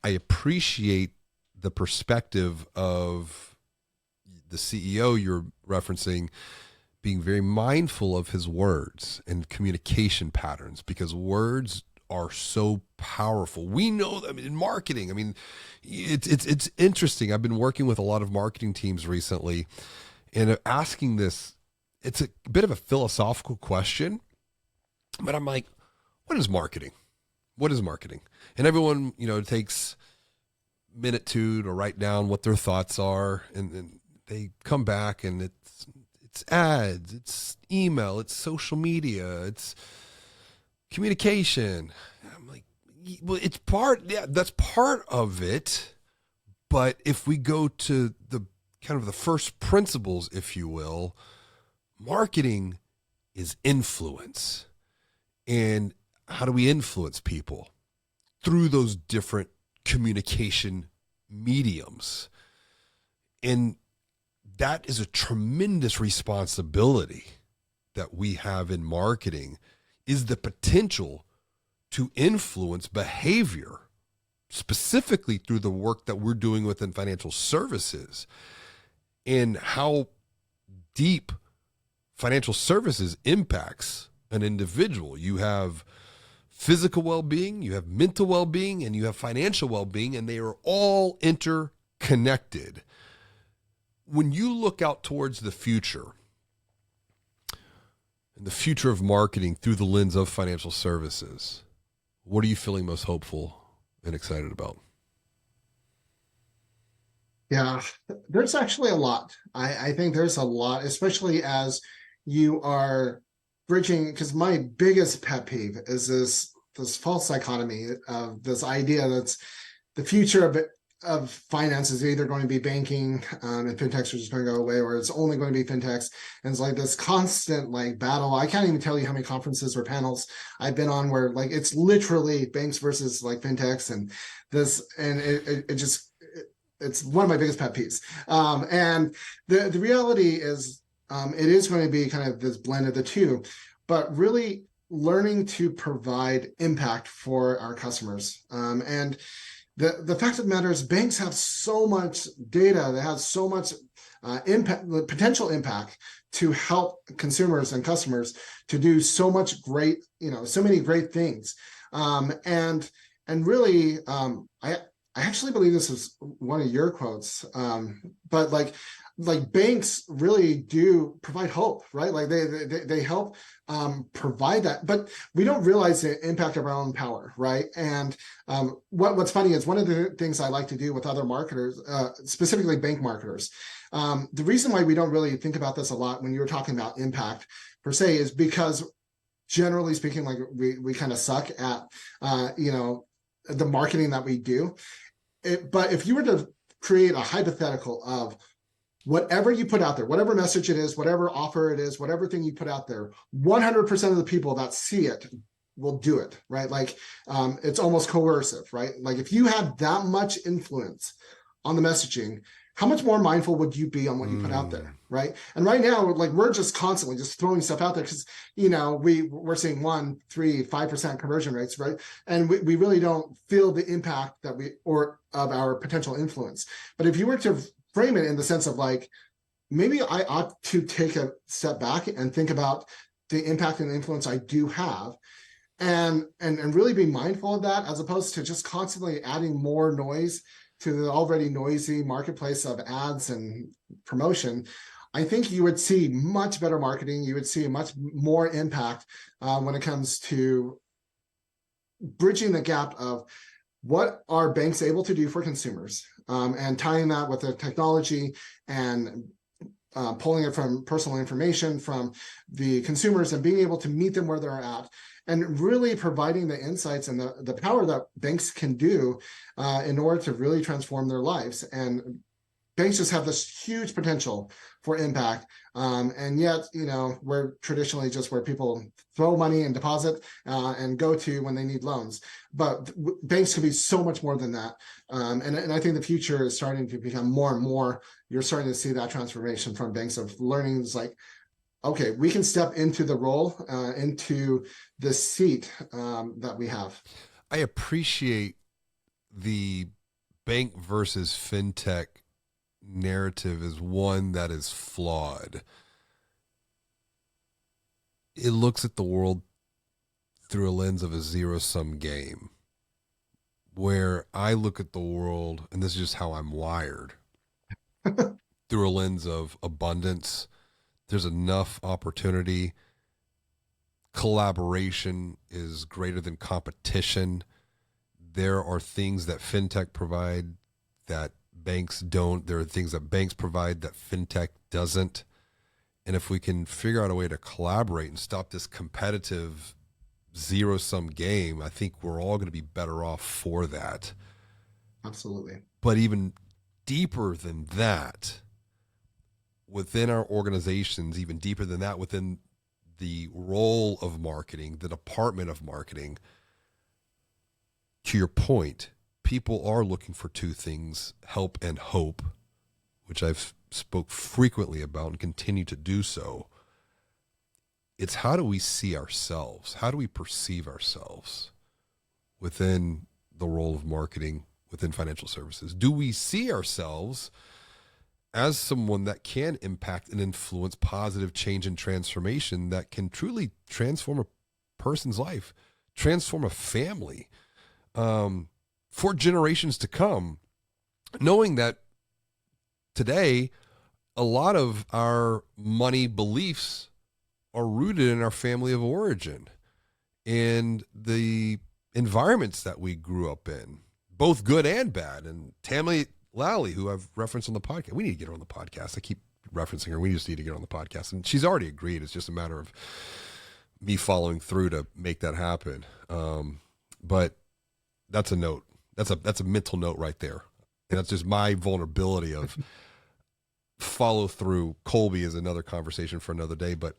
I appreciate the perspective of the CEO you're referencing being very mindful of his words and communication patterns, because words are so powerful. We know that in marketing. I mean, it's interesting. I've been working with a lot of marketing teams recently and asking this. It's a bit of a philosophical question, but I'm like, what is marketing? What is marketing? And everyone, takes minute two to write down what their thoughts are, and they come back and it's ads, it's email, it's social media, it's communication. I'm like, well, it's part, yeah, that's part of it. But if we go to the kind of the first principles, if you will, marketing is influence. And how do we influence people? Through those different communication mediums. And that is a tremendous responsibility that we have in marketing, is the potential to influence behavior, specifically through the work that we're doing within financial services, and how deep financial services impacts an individual. You have physical well-being, you have mental well-being, and you have financial well-being, and they are all interconnected. When you look out towards the future, and the future of marketing through the lens of financial services, what are you feeling most hopeful and excited about? Yeah, there's actually a lot. I think there's a lot, especially as you are bridging, because my biggest pet peeve is this false dichotomy of this idea that's the future of finance is either going to be banking, and fintechs are just going to go away, or it's only going to be fintechs. And it's like this constant like battle. I can't even tell you how many conferences or panels I've been on where like it's literally banks versus like fintechs, and it just it's one of my biggest pet peeves. And the reality is, it is going to be kind of this blend of the two, but really learning to provide impact for our customers. And the fact of the matter is, banks have so much data, they have so much impact, potential impact to help consumers and customers to do so much great, so many great things. And really, I actually believe this is one of your quotes, but like banks really do provide hope, right? Like they help provide that, but we don't realize the impact of our own power, right? And what's funny is one of the things I like to do with other marketers, specifically bank marketers, the reason why we don't really think about this a lot when you're talking about impact per se is because generally speaking, like we kind of suck at the marketing that we do. But if you were to create a hypothetical of whatever you put out there, whatever message it is, whatever offer it is, whatever thing you put out there, 100% of the people that see it will do it, right? Like it's almost coercive, right? Like if you had that much influence on the messaging, how much more mindful would you be on what you put out there, right? And right now, like we're just constantly just throwing stuff out there because we're seeing 1, 3, 5% conversion rates, right? And we really don't feel the impact that of our potential influence. But if you were to frame it in the sense of like, maybe I ought to take a step back and think about the impact and influence I do have, and really be mindful of that, as opposed to just constantly adding more noise to the already noisy marketplace of ads and promotion. I think you would see much better marketing. You would see much more impact when it comes to bridging the gap of what are banks able to do for consumers, and tying that with the technology and pulling it from personal information from the consumers and being able to meet them where they're at, and really providing the insights and the power that banks can do in order to really transform their lives. And banks just have this huge potential for impact. And yet, we're traditionally just where people throw money and deposit and go to when they need loans. But banks can be so much more than that. And I think the future is starting to become more and more, you're starting to see that transformation from banks of learning. It's like, okay, we can step into the role, into the seat that we have. I appreciate the bank versus fintech narrative is one that is flawed. It looks at the world through a lens of a zero sum game, where I look at the world, and this is just how I'm wired, through a lens of abundance. There's enough opportunity. Collaboration is greater than competition. There are things that fintech provide that banks don't. There are things that banks provide that fintech doesn't. And if we can figure out a way to collaborate and stop this competitive zero sum game, I think we're all going to be better off for that. Absolutely. But even deeper than that, within our organizations, even deeper than that, within the role of marketing, the department of marketing, to your point, people are looking for two things: help and hope, which I've spoke frequently about and continue to do so. It's how do we see ourselves? How do we perceive ourselves within the role of marketing, within financial services? Do we see ourselves as someone that can impact and influence positive change and transformation that can truly transform a person's life, transform a family, for generations to come, knowing that today a lot of our money beliefs are rooted in our family of origin and the environments that we grew up in, both good and bad. And Tammy Lally, who I've referenced on the podcast, we need to get her on the podcast. I keep referencing her. We just need to get her on the podcast. And she's already agreed. It's just a matter of me following through to make that happen. But that's a note. That's a mental note right there. And that's just my vulnerability of follow through. Colby is another conversation for another day. But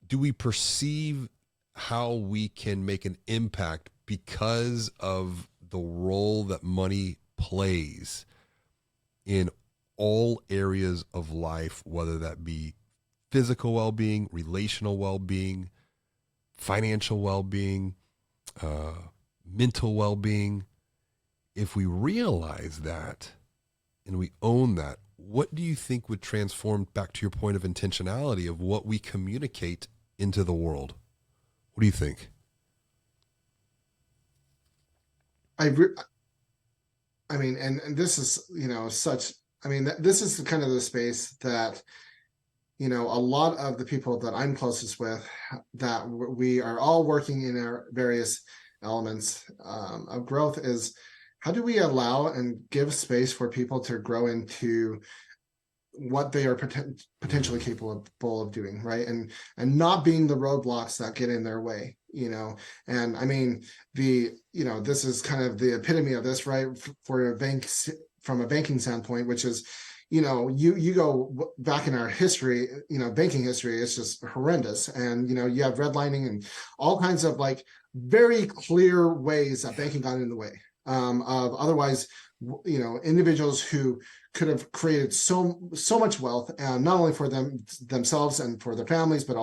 do we perceive how we can make an impact because of the role that money plays in all areas of life, whether that be physical well-being, relational well-being, financial well-being, mental well-being? If we realize that and we own that, what do you think would transform, back to your point of intentionality, of what we communicate into the world? What do you think? I mean, and this is, such, I mean, this is the kind of the space that, a lot of the people that I'm closest with, that we are all working in our various elements of growth, is how do we allow and give space for people to grow into what they are potentially capable of doing, right? And not being the roadblocks that get in their way, and I mean, this is kind of the epitome of this, right? For banks, from a banking standpoint, which is, you go back in our history, banking history is just horrendous. And, you have redlining and all kinds of like very clear ways that banking got in the way of otherwise, individuals who could have created so much wealth, not only for themselves and for their families, but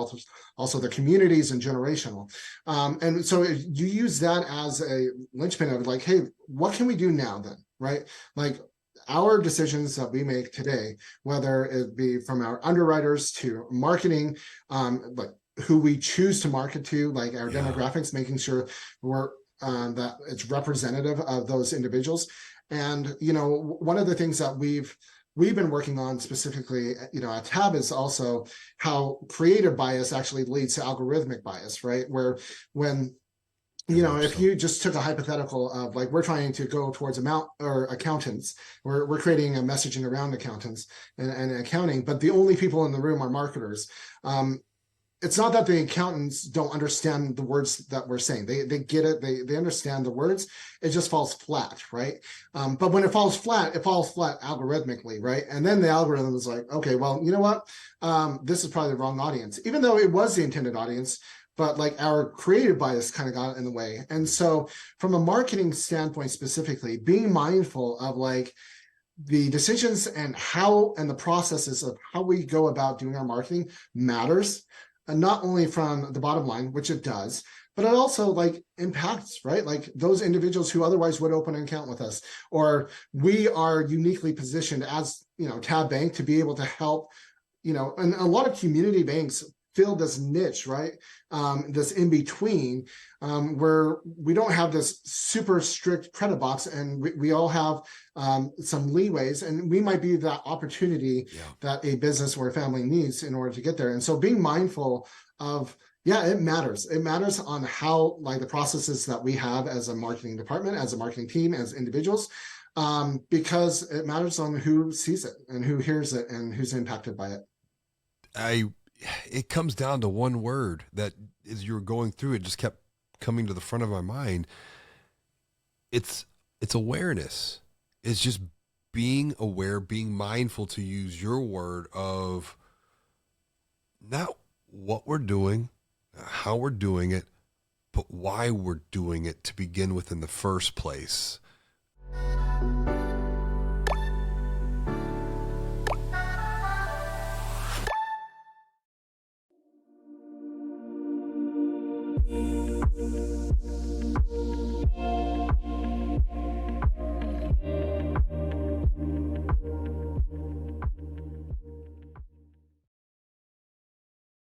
also their communities and generational. And so you use that as a linchpin of like, hey, what can we do now then, right? Like our decisions that we make today, whether it be from our underwriters to marketing, like who we choose to market to, like our demographics, making sure we're that it's representative of those individuals. And, one of the things that we've been working on specifically, at Tab, is also how creative bias actually leads to algorithmic bias, right? Where when, if you just took a hypothetical of like, we're trying to go towards accountants, we're creating a messaging around accountants and accounting, but the only people in the room are marketers. It's not that the accountants don't understand the words that we're saying. They get it. They understand the words. It just falls flat, right? But when it falls flat algorithmically, right? And then the algorithm is like, okay, well, you know what? This is probably the wrong audience, even though it was the intended audience. But like our creative bias kind of got in the way. And so from a marketing standpoint specifically, being mindful of like the decisions and the processes of how we go about doing our marketing matters. And not only from the bottom line, which it does, but it also like impacts, right? Like those individuals who otherwise would open an account with us, or we are uniquely positioned as, Tab Bank to be able to help, and a lot of community banks fill this niche, right? This in between, where we don't have this super strict credit box, and we all have some leeways, and we might be that opportunity that a business or a family needs in order to get there. And so being mindful of, yeah, it matters. It matters on how, like, the processes that we have as a marketing department, as a marketing team, as individuals, because it matters on who sees it and who hears it and who's impacted by it. It comes down to one word that, as you were going through it, just kept coming to the front of my mind. It's awareness. It's just being aware, being mindful, to use your word, of not what we're doing, how we're doing it, but why we're doing it to begin with in the first place.